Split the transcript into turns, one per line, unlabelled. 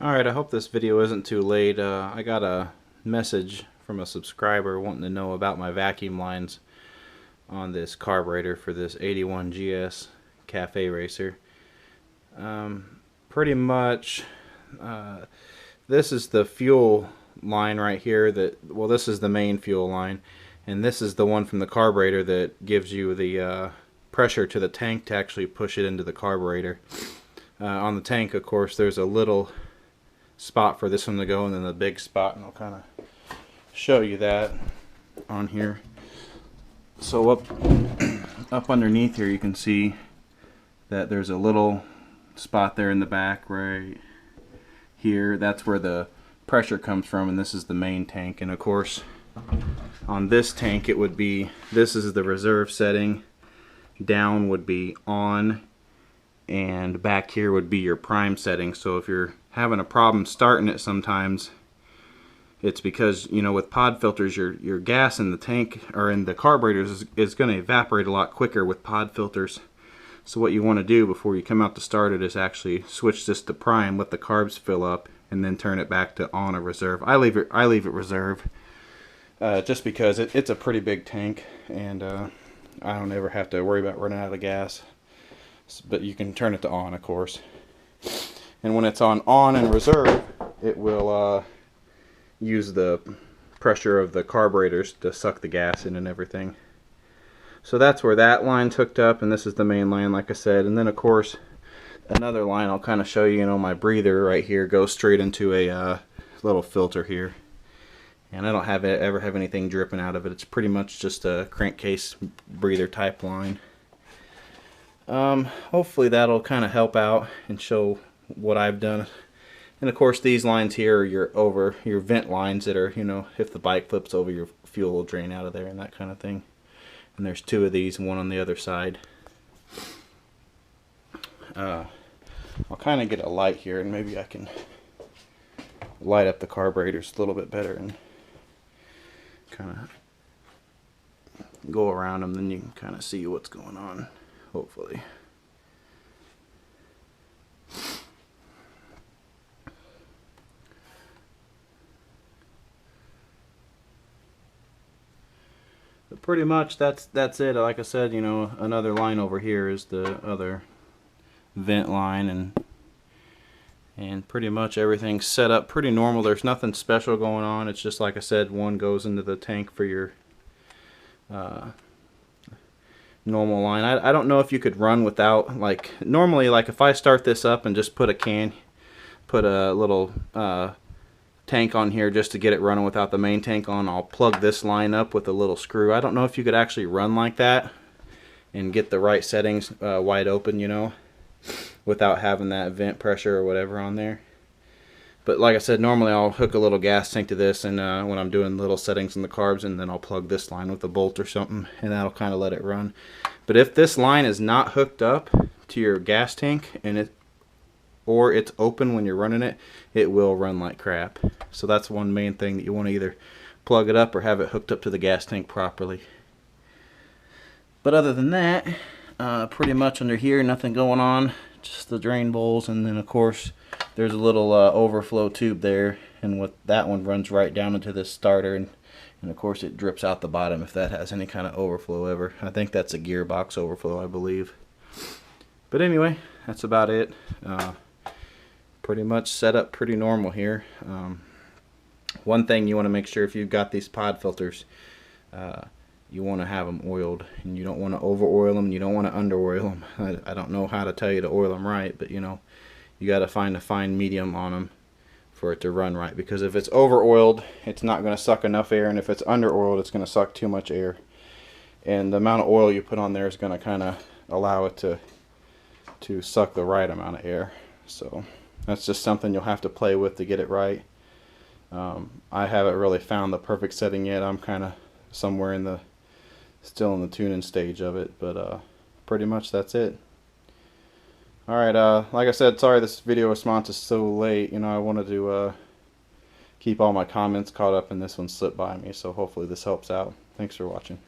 Alright, I hope this video isn't too late. I got a message from a subscriber wanting to know about my vacuum lines on this carburetor for this 81 GS Cafe Racer. Pretty much, this is the fuel line right here. This is the main fuel line, and this is the one from the carburetor that gives you the pressure to the tank to actually push it into the carburetor. On the tank, of course, there's a little spot for this one to go, and then the big spot, and I'll kind of show you that on here. So up underneath here, you can see that there's a little spot there in the back right here. That's where the pressure comes from, and this is the main tank. And of course, on this tank, it would be, this is the reserve setting, down would be on, and back here would be your prime setting. So if you're having a problem starting it sometimes, it's because, you know, with pod filters, your gas in the tank or in the carburetors is going to evaporate a lot quicker with pod filters. So what you want to do before you come out to start it is actually switch this to prime, let the carbs fill up, and then turn it back to on or reserve. I leave it reserve just because it's a pretty big tank, and I don't ever have to worry about running out of gas. But you can turn it to on, of course. And when it's on and reserve, it will use the pressure of the carburetors to suck the gas in and everything. So that's where that line's hooked up, and this is the main line, like I said. And then of course another line I'll kind of show you. You know, my breather right here goes straight into a little filter here, and I don't ever have anything dripping out of it. It's pretty much just a crankcase breather type line. Hopefully that'll kind of help out and show what I've done. And of course these lines here are your vent lines that are, you know, if the bike flips over, your fuel will drain out of there and that kind of thing. And there's two of these, one on the other side. I'll kind of get a light here, and maybe I can light up the carburetors a little bit better and kind of go around them, then you can kind of see what's going on, hopefully. But pretty much that's it. Like I said, you know, another line over here is the other vent line, and pretty much everything's set up pretty normal. There's nothing special going on. It's just, like I said, one goes into the tank for your normal line. I don't know if you could run without, like, normally, like if I start this up and just put a little tank on here just to get it running without the main tank on, I'll plug this line up with a little screw. I don't know if you could actually run like that and get the right settings wide open, you know, without having that vent pressure or whatever on there. But like I said, normally I'll hook a little gas tank to this, and when I'm doing little settings in the carbs, and then I'll plug this line with a bolt or something, and that'll kind of let it run. But if this line is not hooked up to your gas tank, and or it's open when you're running it, it will run like crap. So that's one main thing, that you want to either plug it up or have it hooked up to the gas tank properly. But other than that, pretty much under here, nothing going on, just the drain bowls, and then of course there's a little overflow tube there, and what that one runs right down into this starter, and of course it drips out the bottom if that has any kind of overflow ever. I think that's a gearbox overflow, I believe. But anyway, that's about it. Pretty much set up pretty normal here. One thing you want to make sure, if you've got these pod filters, you want to have them oiled, and you don't want to over oil them, you don't want to under oil them. I don't know how to tell you to oil them right, but you know, you got to find a fine medium on them for it to run right, because if it's over oiled, it's not going to suck enough air, and if it's under oiled, it's going to suck too much air, and the amount of oil you put on there is going to kind of allow it to suck the right amount of air. So that's just something you'll have to play with to get it right. I haven't really found the perfect setting yet. I'm kind of somewhere still in the tuning stage of it, but pretty much that's it. Alright, like I said, sorry this video response is so late. You know, I wanted to keep all my comments caught up, and this one slipped by me, so hopefully this helps out. Thanks for watching.